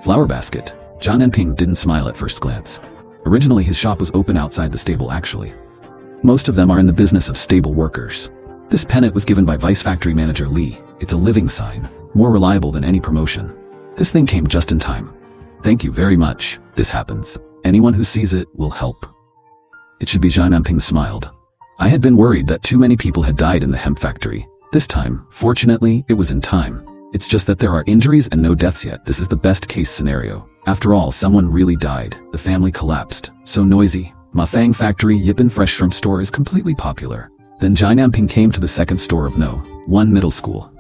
Flower basket. Zhang Anping didn't smile at first glance. Originally his shop was open outside the stable actually. Most of them are in the business of stable workers. This pennant was given by Vice Factory Manager Li. It's a living sign, more reliable than any promotion. This thing came just in time. Thank you very much. This happens. Anyone who sees it will help. It should be. Zhang Anping smiled. I had been worried that too many people had died in the hemp factory. This time, fortunately, it was in time. It's just that there are injuries and no deaths yet. This is the best case scenario. After all, someone really died. The family collapsed. So noisy. Mafang Factory Yipin Fresh Shrimp Store is completely popular. Then Zhang Anping came to the second store of No. 1 middle school.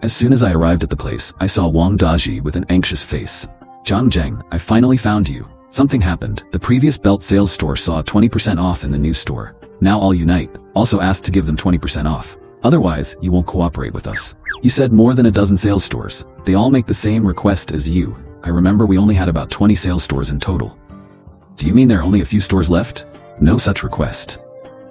As soon as I arrived at the place, I saw Wang Daji with an anxious face. Zhang, I finally found you. Something happened. The previous belt sales store saw 20% off in the new store. Now all unite. Also asked to give them 20% off. Otherwise, you won't cooperate with us. You said more than a dozen sales stores. They all make the same request as you. I remember we only had about 20 sales stores in total. Do you mean there are only a few stores left? No such request.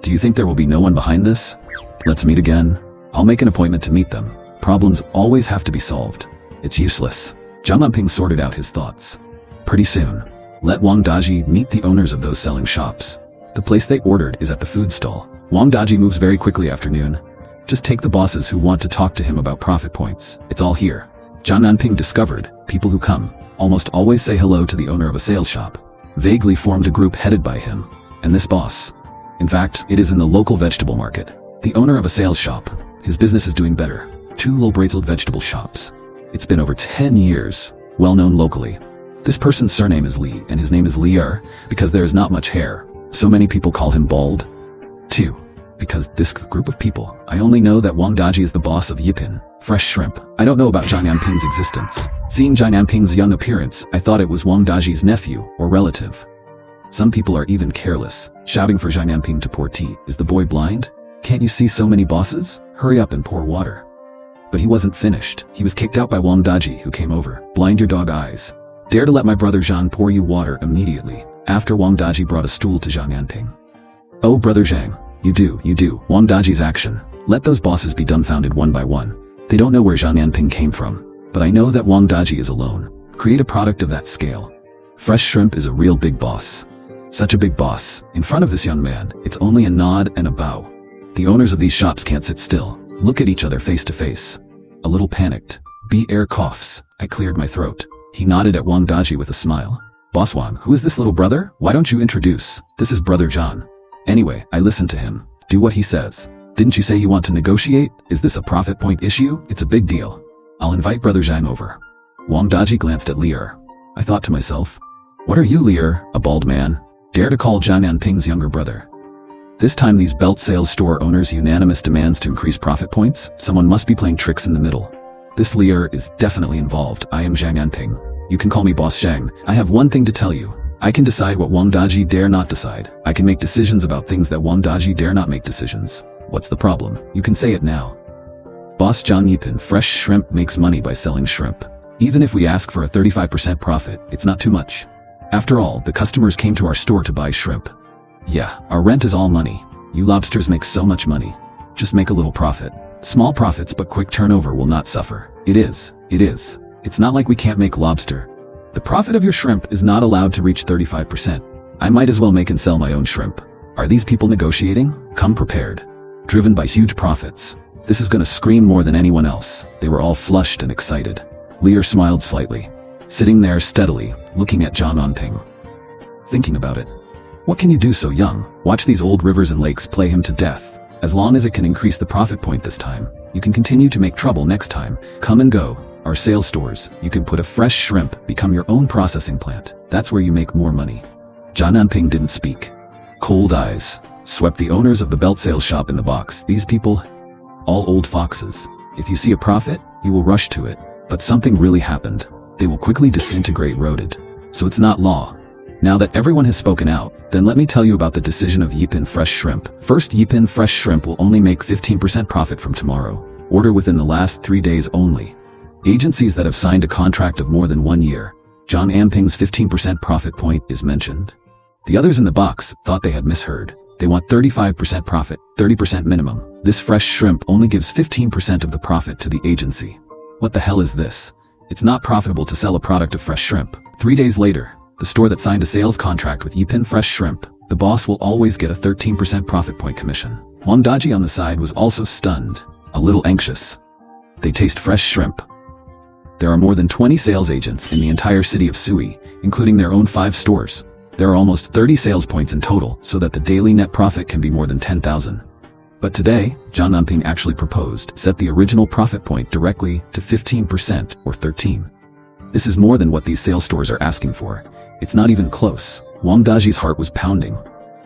Do you think there will be no one behind this? Let's meet again. I'll make an appointment to meet them. Problems always have to be solved. It's useless. Zhang Anping sorted out his thoughts. Pretty soon, let Wang Daji meet the owners of those selling shops. The place they ordered is at the food stall. Wang Daji moves very quickly after noon. Just take the bosses who want to talk to him about profit points. It's all here. Zhang Anping discovered, people who come almost always say hello to the owner of a sales shop. Vaguely formed a group headed by him, and this boss. In fact, it is in the local vegetable market. The owner of a sales shop. His business is doing better. 2 low-braised vegetable shops. It's been over 10 years, well known locally. This person's surname is Li, and his name is Lier, because there is not much hair. So many people call him bald. 2. Because this group of people, I only know that Wang Daji is the boss of Yipin Fresh Shrimp. I don't know about Zhang Anping's existence. Seeing Zhang Anping's young appearance, I thought it was Wang Daji's nephew or relative. Some people are even careless, shouting for Zhang Anping to pour tea. Is the boy blind? Can't you see so many bosses? Hurry up and pour water. But he wasn't finished. He was kicked out by Wang Daji, who came over. Blind your dog eyes. Dare to let my brother Zhang pour you water immediately. After Wang Daji brought a stool to Zhang Anping. Oh, brother Zhang. You do. Wang Daji's action. Let those bosses be dumbfounded one by one. They don't know where Zhang Anping came from. But I know that Wang Daji is alone. Create a product of that scale. Fresh Shrimp is a real big boss. Such a big boss. In front of this young man, it's only a nod and a bow. The owners of these shops can't sit still. Look at each other face to face. A little panicked. Air coughs. I cleared my throat. He nodded at Wang Daji with a smile. Boss Wang, who is this little brother? Why don't you introduce? This is brother Zhang. Anyway, I listened to him. Do what he says. Didn't you say you want to negotiate? Is this a profit point issue? It's a big deal. I'll invite brother Zhang over. Wang Daji glanced at Lier. I thought to myself, what are you, Lier, a bald man? Dare to call Zhang Anping's younger brother. This time these belt sales store owners' unanimous demands to increase profit points. Someone must be playing tricks in the middle. This Lier is definitely involved. I am Zhang Anping. You can call me Boss Zhang. I have one thing to tell you. I can decide what Wang Daji dare not decide. I can make decisions about things that Wang Daji dare not make decisions. What's the problem? You can say it now. Boss Zhang Yipin Fresh Shrimp makes money by selling shrimp. Even if we ask for a 35% profit, it's not too much. After all, the customers came to our store to buy shrimp. Yeah, our rent is all money. You lobsters make so much money. Just make a little profit. Small profits but quick turnover will not suffer. It is. It's not like we can't make lobster. The profit of your shrimp is not allowed to reach 35%. I might as well make and sell my own shrimp. Are these people negotiating? Come prepared. Driven by huge profits. This is gonna scream more than anyone else. They were all flushed and excited. Lier smiled slightly, sitting there steadily, looking at Zhang Anping. Thinking about it. What can you do so young? Watch these old rivers and lakes play him to death. As long as it can increase the profit point this time, you can continue to make trouble next time. Come and go. Our sales stores, you can put a fresh shrimp, become your own processing plant. That's where you make more money. Zhang Anping didn't speak. Cold eyes swept the owners of the belt sales shop in the box. These people, all old foxes. If you see a profit, you will rush to it. But something really happened. They will quickly disintegrate rooted. So it's not law. Now that everyone has spoken out, then let me tell you about the decision of Yipin Fresh Shrimp. First, Yipin Fresh Shrimp will only make 15% profit from tomorrow. Order within the last 3 days only. Agencies that have signed a contract of more than 1 year. Zhang Anping's 15% profit point is mentioned. The others in the box thought they had misheard. They want 35% profit, 30% minimum. This fresh shrimp only gives 15% of the profit to the agency. What the hell is this? It's not profitable to sell a product of fresh shrimp. 3 days later, the store that signed a sales contract with Yipin Fresh Shrimp, the boss will always get a 13% profit point commission. Wang Daji on the side was also stunned, a little anxious. They taste fresh shrimp. There are more than 20 sales agents in the entire city of Sui, including their own 5 stores. There are almost 30 sales points in total, so that the daily net profit can be more than 10,000. But today, Zhang Anping actually proposed set the original profit point directly to 15% or 13. This is more than what these sales stores are asking for. It's not even close. Wang Daji's heart was pounding.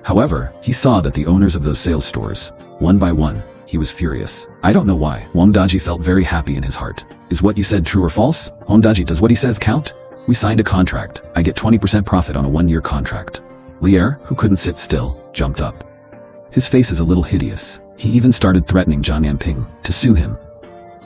However, he saw that the owners of those sales stores, one by one, he was furious. I don't know why. Wang Daji felt very happy in his heart. Is what you said true or false? Wang Daji, does what he says count? We signed a contract. I get 20% profit on a 1-year contract. Lier, who couldn't sit still, jumped up. His face is a little hideous. He even started threatening Zhang Anping to sue him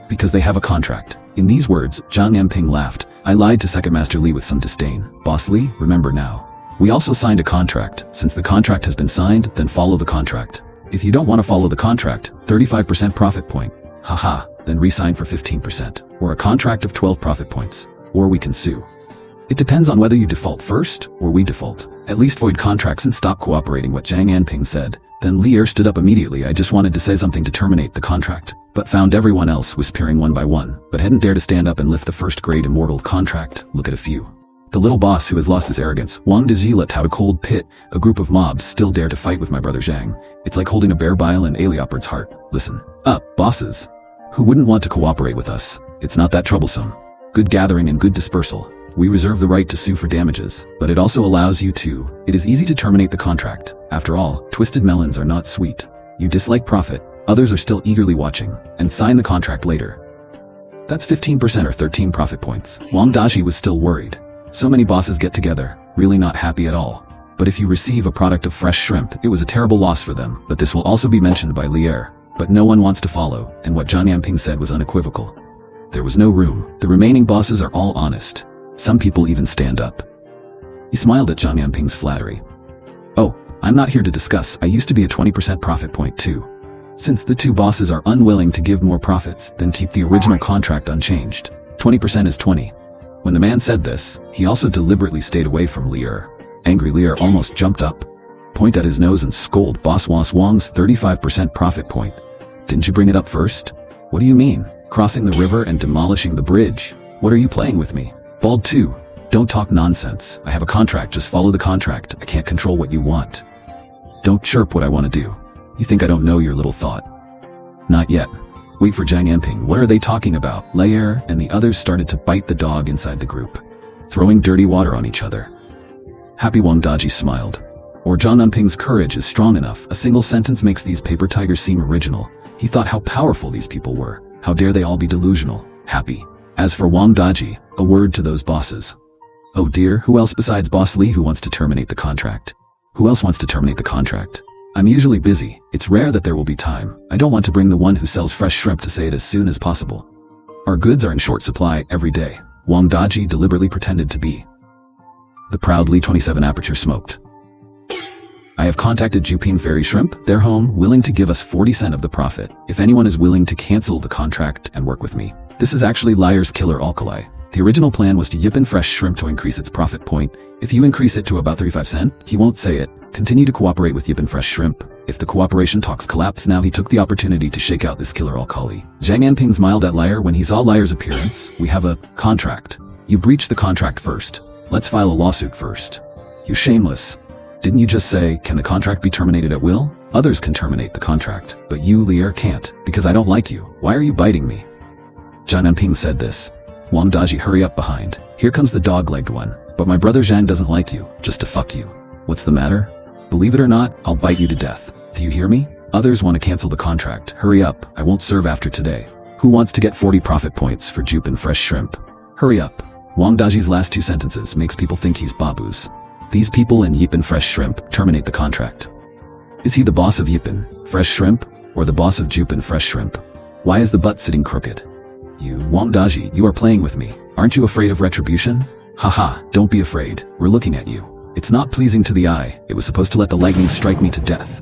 because they have a contract. In these words, Zhang Anping laughed. I lied to Second Master Li with some disdain. Boss Li, remember now. We also signed a contract. Since the contract has been signed, then follow the contract. If you don't want to follow the contract, 35% profit point. Haha, then re-sign for 15%. Or a contract of 12 profit points. Or we can sue. It depends on whether you default first, or we default. At least void contracts and stop cooperating, what Zhang Anping said. Then Lier stood up immediately. I just wanted to say something to terminate the contract, but found everyone else whispering one by one, but hadn't dared to stand up and lift the first-grade immortal contract. Look at a few. The little boss who has lost his arrogance. Wang Daji let out a cold pit. A group of mobs still dare to fight with my brother Zhang. It's like holding a bare bile in Aleopard's heart. Listen up, bosses. Who wouldn't want to cooperate with us? It's not that troublesome. Good gathering and good dispersal. We reserve the right to sue for damages, but it also allows you to. It is easy to terminate the contract. After all, twisted melons are not sweet. You dislike profit, others are still eagerly watching, and sign the contract later. That's 15% or 13 profit points. Wang Daji was still worried. So many bosses get together, really not happy at all. But if you receive a product of fresh shrimp, it was a terrible loss for them. But this will also be mentioned by Lier. But no one wants to follow, and what Zhang Anping said was unequivocal. There was no room. The remaining bosses are all honest. Some people even stand up. He smiled at Zhang Anping's flattery. Oh, I'm not here to discuss. I used to be a 20% profit point too. Since the 2 bosses are unwilling to give more profits, then keep the original contract unchanged. 20% is 20. When the man said this, he also deliberately stayed away from Lier. Angry Lier almost jumped up, point at his nose and scold Boss Wang's 35% profit point. Didn't you bring it up first? What do you mean? Crossing the river and demolishing the bridge? What are you playing with me? Bald 2. Don't talk nonsense. I have a contract, just follow the contract. I can't control what you want. Don't chirp what I want to do. You think I don't know your little thought? Not yet. Wait for Zhang Anping. What are they talking about? Lier and the others started to bite the dog inside the group, throwing dirty water on each other. Happy Wang Daji smiled. Or Zhang Anping's courage is strong enough. A single sentence makes these paper tigers seem original. He thought how powerful these people were. How dare they all be delusional? Happy. As for Wang Daji, a word to those bosses. Oh dear, who else besides Boss Li who wants to terminate the contract? Who else wants to terminate the contract? I'm usually busy. It's rare that there will be time. I don't want to bring the one who sells fresh shrimp to say it as soon as possible. Our goods are in short supply every day. Wang Daji deliberately pretended to be. The proud Li 27 Aperture smoked. I have contacted Jupin Fairy Shrimp, their home, willing to give us 40% of the profit, if anyone is willing to cancel the contract and work with me. This is actually Lier's killer alkali. The original plan was to Yipin Fresh Shrimp to increase its profit point. If you increase it to about 35 cents, he won't say it. Continue to cooperate with Yipin Fresh Shrimp. If the cooperation talks collapse now, he took the opportunity to shake out this killer alkali. Zhang Anping smiled at Lier when he saw Lier's appearance. We have a contract. You breached the contract first. Let's file a lawsuit first. You shameless. Didn't you just say, can the contract be terminated at will? Others can terminate the contract, but you, Lier, can't, because I don't like you. Why are you biting me? Zhang Anping said this. Wang Daji, hurry up behind. Here comes the dog-legged one. But my brother Zhang doesn't like you, just to fuck you. What's the matter? Believe it or not, I'll bite you to death. Do you hear me? Others want to cancel the contract. Hurry up, I won't serve after today. Who wants to get 40 profit points for Jupin Fresh Shrimp? Hurry up. Wang Daji's last 2 sentences makes people think he's Babu's. These people in Yipin Fresh Shrimp terminate the contract. Is he the boss of Yipin Fresh Shrimp, or the boss of Jupin Fresh Shrimp? Why is the butt sitting crooked? You, Wang Daji, you are playing with me. Aren't you afraid of retribution? Haha, don't be afraid. We're looking at you. It's not pleasing to the eye. It was supposed to let the lightning strike me to death.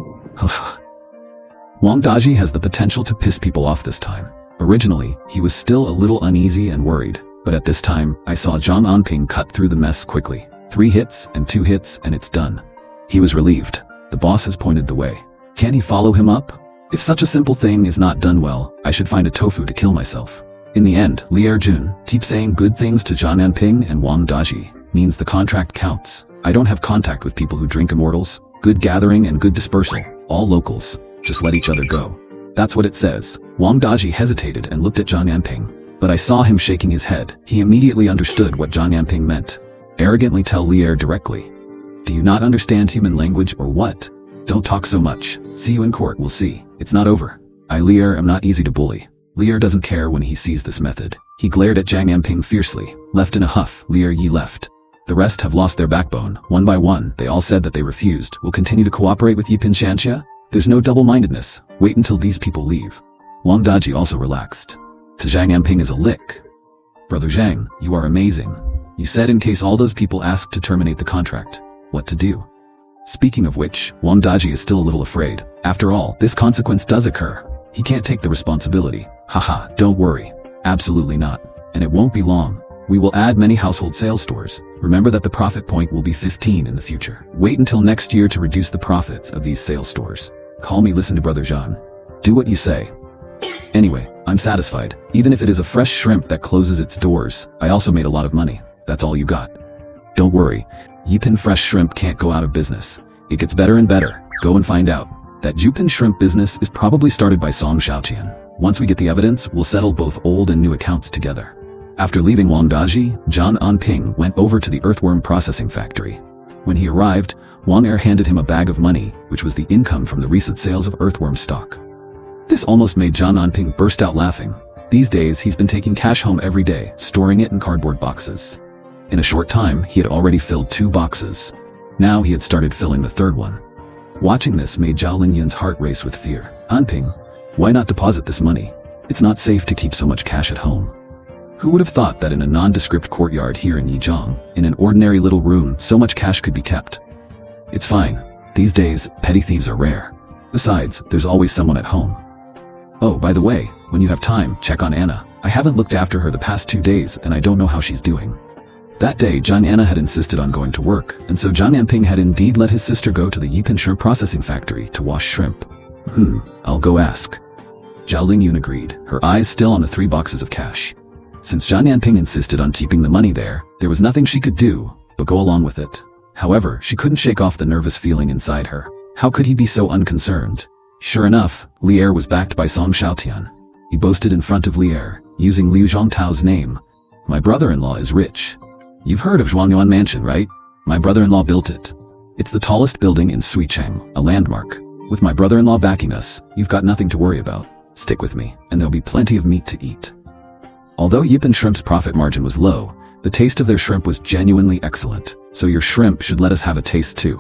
Wang Daji has the potential to piss people off this time. Originally, he was still a little uneasy and worried. But at this time, I saw Zhang Anping cut through the mess quickly. 3 hits and 2 hits and it's done. He was relieved. The boss has pointed the way. Can he follow him up? If such a simple thing is not done well, I should find a tofu to kill myself. In the end, Li Erjun, keep saying good things to Zhang Anping and Wang Daji, means the contract counts. I don't have contact with people who drink immortals. Good gathering and good dispersal. All locals. Just let each other go. That's what it says. Wang Daji hesitated and looked at Zhang Anping. But I saw him shaking his head. He immediately understood what Zhang Anping meant. Arrogantly tell Li Er directly. Do you not understand human language or what? Don't talk so much. See you in court, we'll see. It's not over. I, Li Er, am not easy to bully. Li Er doesn't care when he sees this method. He glared at Zhang Anping fiercely. Left in a huff, Li Er Yi left. The rest have lost their backbone. One by one, they all said that they refused. Will continue to cooperate with Yipin Shanxia? There's no double-mindedness. Wait until these people leave. Wang Daji also relaxed. To Zhang Anping is a lick. Brother Zhang, you are amazing. You said in case all those people asked to terminate the contract, what to do. Speaking of which, Wang Daji is still a little afraid. After all, this consequence does occur. He can't take the responsibility. Haha, don't worry. Absolutely not. And it won't be long. We will add many household sales stores. Remember that the profit point will be 15 in the future. Wait until next year to reduce the profits of these sales stores. Call me, listen to Brother Zhang. Do what you say. Anyway, I'm satisfied. Even if it is a fresh shrimp that closes its doors, I also made a lot of money. That's all you got. Don't worry. Yipin Fresh Shrimp can't go out of business. It gets better and better. Go and find out. That Yipin Shrimp business is probably started by Song Xiaoqian. Once we get the evidence, we'll settle both old and new accounts together. After leaving Wang Daji, Zhang Anping went over to the earthworm processing factory. When he arrived, Wang Er handed him a bag of money, which was the income from the recent sales of earthworm stock. This almost made Zhang Anping burst out laughing. These days, he's been taking cash home every day, storing it in cardboard boxes. In a short time, he had already filled 2 boxes. Now he had started filling the 3rd one. Watching this made Zhao Linyan's heart race with fear. Anping, why not deposit this money? It's not safe to keep so much cash at home. Who would have thought that in a nondescript courtyard here in Yijiang, in an ordinary little room, so much cash could be kept? It's fine. These days, petty thieves are rare. Besides, there's always someone at home. Oh, by the way, when you have time, check on Anna. I haven't looked after her the past 2 days and I don't know how she's doing. That day, Zhang Anna had insisted on going to work, and so Zhang Anping had indeed let his sister go to the Yipin Shrimp Processing Factory to wash shrimp. I'll go ask. Zhao Lingyun agreed, her eyes still on the 3 boxes of cash. Since Zhang Anping insisted on keeping the money there was nothing she could do but go along with it. However, she couldn't shake off the nervous feeling inside her. How could he be so unconcerned? Sure enough, Li Er was backed by Song Xiaotian. He boasted in front of Li Er, using Liu Zhongtao's name. My brother-in-law is rich. You've heard of Zhuangyuan Mansion, right? My brother-in-law built it. It's the tallest building in Suicheng, a landmark. With my brother-in-law backing us, you've got nothing to worry about. Stick with me, and there'll be plenty of meat to eat. Although Yipin Shrimp's profit margin was low, the taste of their shrimp was genuinely excellent, so your shrimp should let us have a taste too.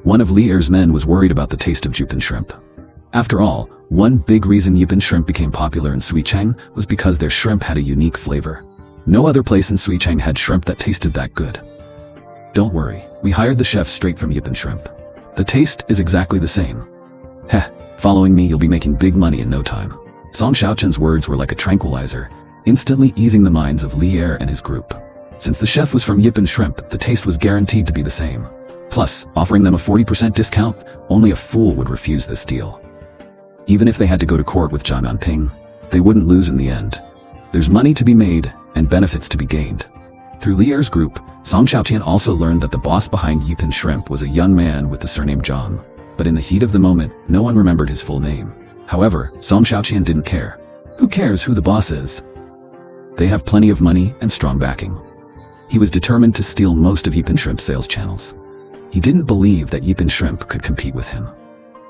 One of Li Er's men was worried about the taste of Yipin Shrimp. After all, one big reason Yipin Shrimp became popular in Suicheng was because their shrimp had a unique flavor. No other place in Suicheng had shrimp that tasted that good. Don't worry, we hired the chef straight from Yipin Shrimp. The taste is exactly the same. Heh, following me you'll be making big money in no time. Song Xiaoqian's words were like a tranquilizer, instantly easing the minds of Li Er and his group. Since the chef was from Yipin Shrimp, the taste was guaranteed to be the same. Plus, offering them a 40% discount, only a fool would refuse this deal. Even if they had to go to court with Zhang Anping, they wouldn't lose in the end. There's money to be made, and benefits to be gained. Through Li Er's group, Song Xiaoqian also learned that the boss behind Yipin Shrimp was a young man with the surname Zhang. But in the heat of the moment, no one remembered his full name. However, Song Xiaoqian didn't care. Who cares who the boss is? They have plenty of money and strong backing. He was determined to steal most of Yipin Shrimp's sales channels. He didn't believe that Yipin Shrimp could compete with him.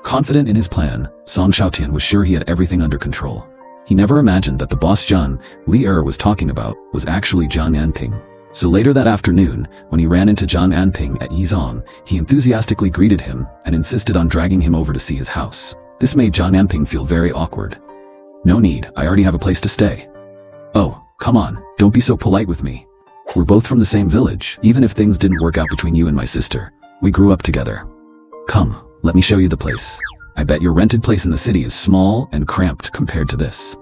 Confident in his plan, Song Xiaotian was sure he had everything under control. He never imagined that the boss Zhang Li Er was talking about was actually Zhang Anping. So later that afternoon, when he ran into Zhang Anping at Yizong, he enthusiastically greeted him and insisted on dragging him over to see his house. This made Zhang Anping feel very awkward. No need, I already have a place to stay. Oh, come on, don't be so polite with me. We're both from the same village, even if things didn't work out between you and my sister. We grew up together. Come, let me show you the place. I bet your rented place in the city is small and cramped compared to this.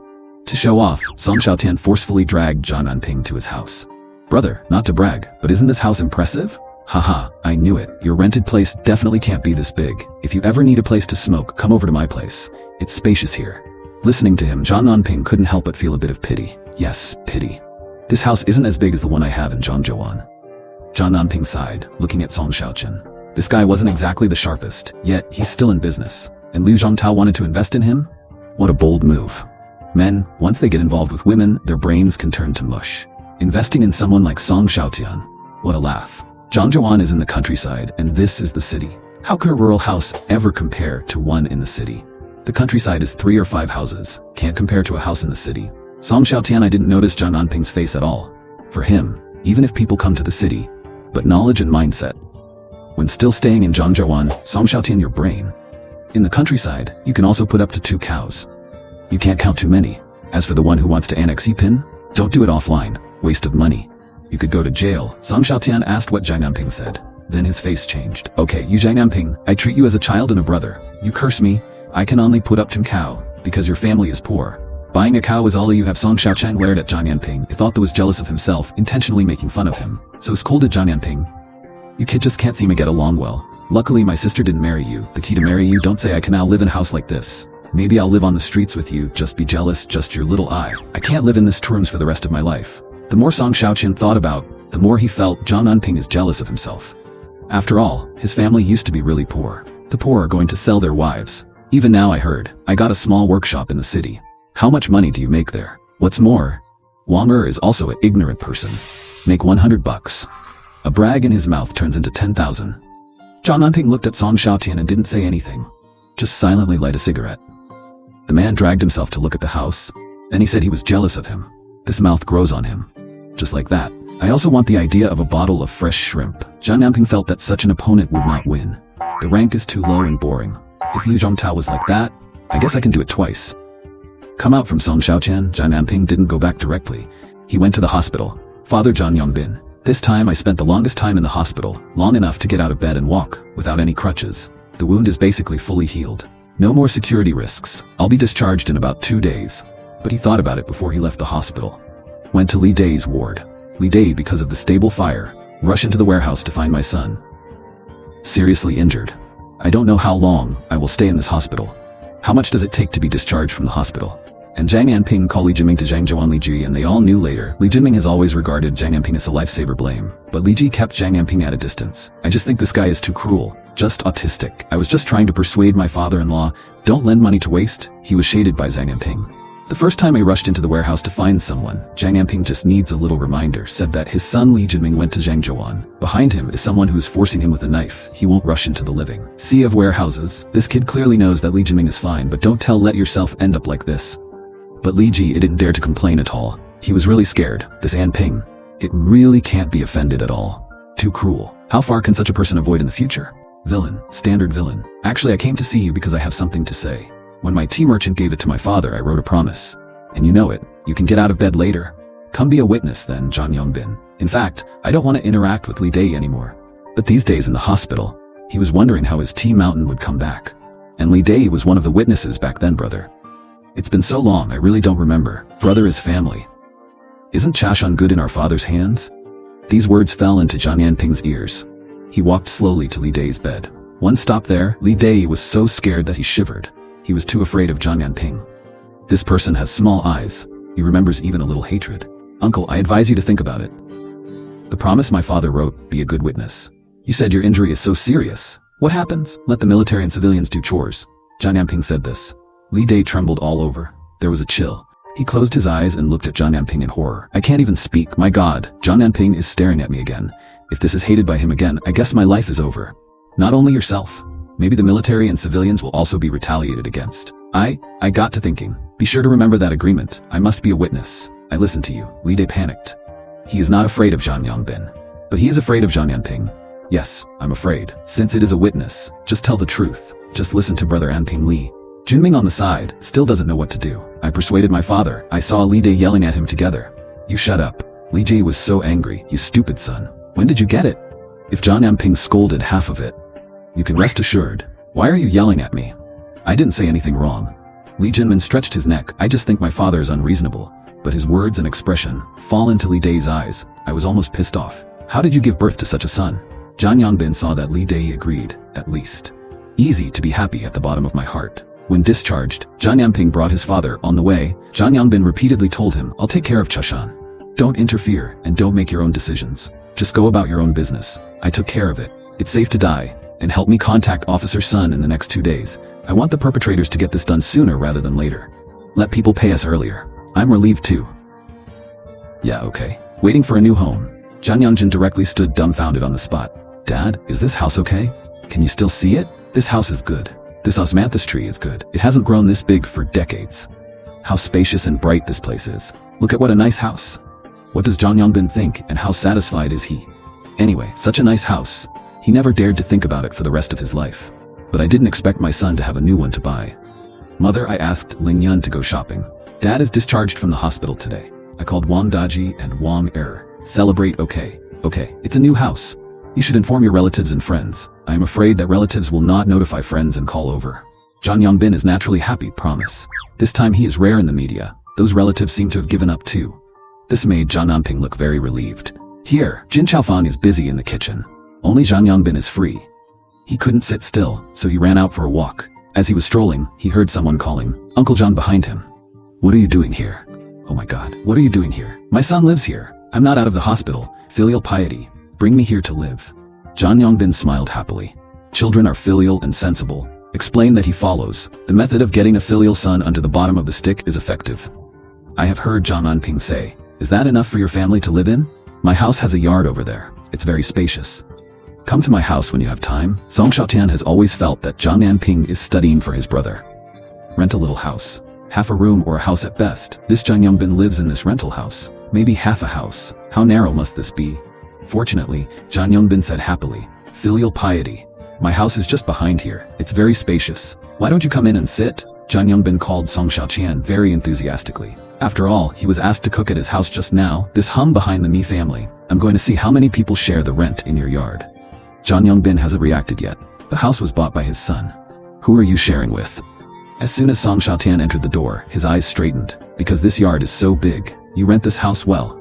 To show off, Song Xiaotian forcefully dragged Zhang Anping to his house. Brother, not to brag, but isn't this house impressive? Haha, I knew it. Your rented place definitely can't be this big. If you ever need a place to smoke, come over to my place. It's spacious here. Listening to him, Zhang Anping couldn't help but feel a bit of pity. Yes, pity. This house isn't as big as the one I have in Zhangzhouan. Zhang Anping sighed, looking at Song Xiaotian. This guy wasn't exactly the sharpest, yet he's still in business. And Liu Zhongtao wanted to invest in him? What a bold move. Men, once they get involved with women, their brains can turn to mush. Investing in someone like Song Xiaotian? What a laugh. Zhangzhouan is in the countryside, and this is the city. How could a rural house ever compare to one in the city? The countryside is 3 or 5 houses, can't compare to a house in the city. Song Xiaotian didn't notice Zhang Anping's face at all. For him, even if people come to the city, but knowledge and mindset. When still staying in Zhangzhouan, Song Xiaotian your brain. In the countryside, you can also put up to 2 cows. You can't count too many. As for the one who wants to annex Yipin, don't do it offline, waste of money. You could go to jail. Song Xiaotian asked what Zhang Anping said. Then his face changed. Okay, you Zhang Anping, I treat you as a child and a brother. You curse me, I can only put up to cow, because your family is poor. Buying a cow is all you have. Song Xiaotian glared at Zhang Anping. He thought that was jealous of himself, intentionally making fun of him. So scolded Zhang Anping. You kid just can't seem to get along well. Luckily my sister didn't marry you. The key to marry you, don't say I can now live in a house like this. Maybe I'll live on the streets with you, just be jealous, just your little eye. I can't live in this rooms for the rest of my life. The more Song Xiaotian thought about, the more he felt Zhang Anping is jealous of himself. After all, his family used to be really poor. The poor are going to sell their wives. Even now I heard, I got a small workshop in the city. How much money do you make there? What's more, Wang Er is also an ignorant person. Make $100. A brag in his mouth turns into 10,000. Zhang Anping looked at Song Xiaotian and didn't say anything. Just silently light a cigarette. The man dragged himself to look at the house. Then he said he was jealous of him. This mouth grows on him. Just like that. I also want the idea of a bottle of fresh shrimp. Zhang Anping felt that such an opponent would not win. The rank is too low and boring. If Liu Zhongtao was like that, I guess I can do it twice. Come out from Song Xiaotian, Zhang Anping didn't go back directly. He went to the hospital. Father Zhang Yongbin. This time I spent the longest time in the hospital, long enough to get out of bed and walk, without any crutches. The wound is basically fully healed. No more security risks. I'll be discharged in about 2 days. But he thought about it before he left the hospital. Went to Li Dai's ward. Li Dai, because of the stable fire, rushed into the warehouse to find my son. Seriously injured. I don't know how long I will stay in this hospital. How much does it take to be discharged from the hospital? And Zhang Anping called Li Jinming to Zhangzhouan Li Ji, and they all knew later. Li Jinming has always regarded Zhang Anping as a lifesaver blame, but Li Ji kept Zhang Anping at a distance. I just think this guy is too cruel, just autistic. I was just trying to persuade my father-in-law, don't lend money to waste. He was shaded by Zhang Anping. The first time I rushed into the warehouse to find someone, Zhang Anping just needs a little reminder, said that his son Li Jinming went to Zhangzhouan. Behind him is someone who is forcing him with a knife. He won't rush into the living sea of warehouses. This kid clearly knows that Li Jinming is fine, but don't let yourself end up like this. But Li Ji didn't dare to complain at all. He was really scared. This Anping, it really can't be offended at all. Too cruel. How far can such a person avoid in the future? Villain, standard villain. Actually, I came to see you because I have something to say. When my tea merchant gave it to my father, I wrote a promise. And you know it. You can get out of bed later. Come be a witness then, Zhang Yongbin. In fact, I don't want to interact with Li Dai anymore. But these days in the hospital, he was wondering how his tea mountain would come back. And Li Dai was one of the witnesses back then, brother. It's been so long, I really don't remember. Brother is family. Isn't Chashun good in our father's hands? These words fell into Zhang Anping's ears. He walked slowly to Li Dai's bed. One stop there, Li Dai was so scared that he shivered. He was too afraid of Zhang Anping. This person has small eyes. He remembers even a little hatred. Uncle, I advise you to think about it. The promise my father wrote, be a good witness. You said your injury is so serious. What happens? Let the military and civilians do chores. Zhang Anping said this. Li Dai trembled all over. There was a chill. He closed his eyes and looked at Zhang Anping in horror. I can't even speak. My God, Zhang Anping is staring at me again. If this is hated by him again, I guess my life is over. Not only yourself. Maybe the military and civilians will also be retaliated against. I got to thinking. Be sure to remember that agreement. I must be a witness. I listened to you. Li Dai panicked. He is not afraid of Zhang Yongbin. But he is afraid of Zhang Anping. Yes, I'm afraid. Since it is a witness, just tell the truth. Just listen to brother Anping Li. Junming on the side, still doesn't know what to do. I persuaded my father. I saw Li Dai yelling at him together. You shut up. Li Ji was so angry. You stupid son. When did you get it? If Zhang Anping scolded half of it, you can rest assured. Why are you yelling at me? I didn't say anything wrong. Li Jinmin stretched his neck. I just think my father is unreasonable. But his words and expression fall into Li Dai's eyes. I was almost pissed off. How did you give birth to such a son? Zhang Anping saw that Li Dai agreed, at least. Easy to be happy at the bottom of my heart. When discharged, Zhang Anping brought his father on the way. Zhang Anping repeatedly told him, I'll take care of Chashan. Don't interfere and don't make your own decisions. Just go about your own business. I took care of it. It's safe to die. And help me contact Officer Sun in the next 2 days. I want the perpetrators to get this done sooner rather than later. Let people pay us earlier. I'm relieved too. Yeah, okay. Waiting for a new home. Zhang Yanjin directly stood dumbfounded on the spot. Dad, is this house okay? Can you still see it? This house is good. This osmanthus tree is good. It hasn't grown this big for decades. How spacious and bright this place is. Look at what a nice house. What does Zhang Yangbin think, and how satisfied is he? Anyway, such a nice house. He never dared to think about it for the rest of his life. But I didn't expect my son to have a new one to buy. Mother, I asked Ling Yun to go shopping. Dad is discharged from the hospital today. I called Wang Daji and Wang Er. Celebrate, okay. Okay, it's a new house. You should inform your relatives and friends. I am afraid that relatives will not notify friends and call over. Zhang Yangbin is naturally happy, promise. This time he is rare in the media. Those relatives seem to have given up too. This made Zhang Anping look very relieved. Here, Jin Chaofan is busy in the kitchen. Only Zhang Yangbin is free. He couldn't sit still, so he ran out for a walk. As he was strolling, he heard someone calling, Uncle John behind him. What are you doing here? Oh my god, what are you doing here? My son lives here. I'm not out of the hospital. Filial piety. Bring me here to live. Zhang Yangbin smiled happily. Children are filial and sensible. Explain that he follows. The method of getting a filial son under the bottom of the stick is effective. I have heard Zhang Anping say, is that enough for your family to live in? My house has a yard over there. It's very spacious. Come to my house when you have time. Song Xiaotian has always felt that Zhang Anping is studying for his brother. Rent a little house. Half a room or a house at best. This Zhang Yangbin lives in this rental house. Maybe half a house. How narrow must this be? Fortunately, Zhang Yangbin said happily, filial piety. My house is just behind here. It's very spacious. Why don't you come in and sit? Zhang Yangbin called Song Xiaotian very enthusiastically. After all, he was asked to cook at his house just now. This hum behind the Mi family. I'm going to see how many people share the rent in your yard. Zhang Yangbin hasn't reacted yet. The house was bought by his son. Who are you sharing with? As soon as Song Xiaotian entered the door, his eyes straightened. Because this yard is so big, you rent this house well.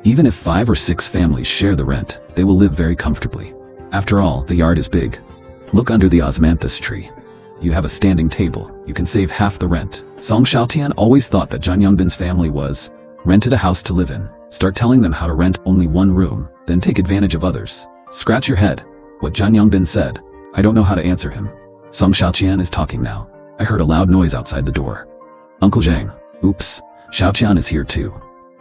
Even if 5 or 6 families share the rent, they will live very comfortably. After all, the yard is big. Look under the osmanthus tree. You have a standing table. You can save half the rent. Song Xiaotian always thought that Zhang Yangbin's family was rented a house to live in. Start telling them how to rent only one room, then take advantage of others. Scratch your head. What Zhang Yangbin said. I don't know how to answer him. Song Xiaotian is talking now. I heard a loud noise outside the door. Uncle Zhang. Oops. Xiaotian is here too.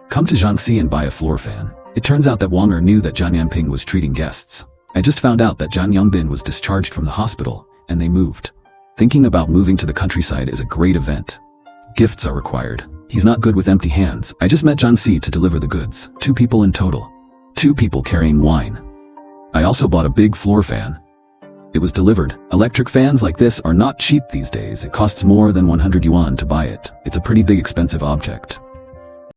Come to Jiangxi and buy a floor fan. It turns out that Wang Er knew that Zhang Anping was treating guests. I just found out that Zhang Yangbin was discharged from the hospital, and they moved. Thinking about moving to the countryside is a great event. Gifts are required. He's not good with empty hands. I just met Jiangxi to deliver the goods. 2 people in total. 2 people carrying wine. I also bought a big floor fan. It was delivered. Electric fans like this are not cheap these days. It costs more than 100 yuan to buy it. It's a pretty big expensive object.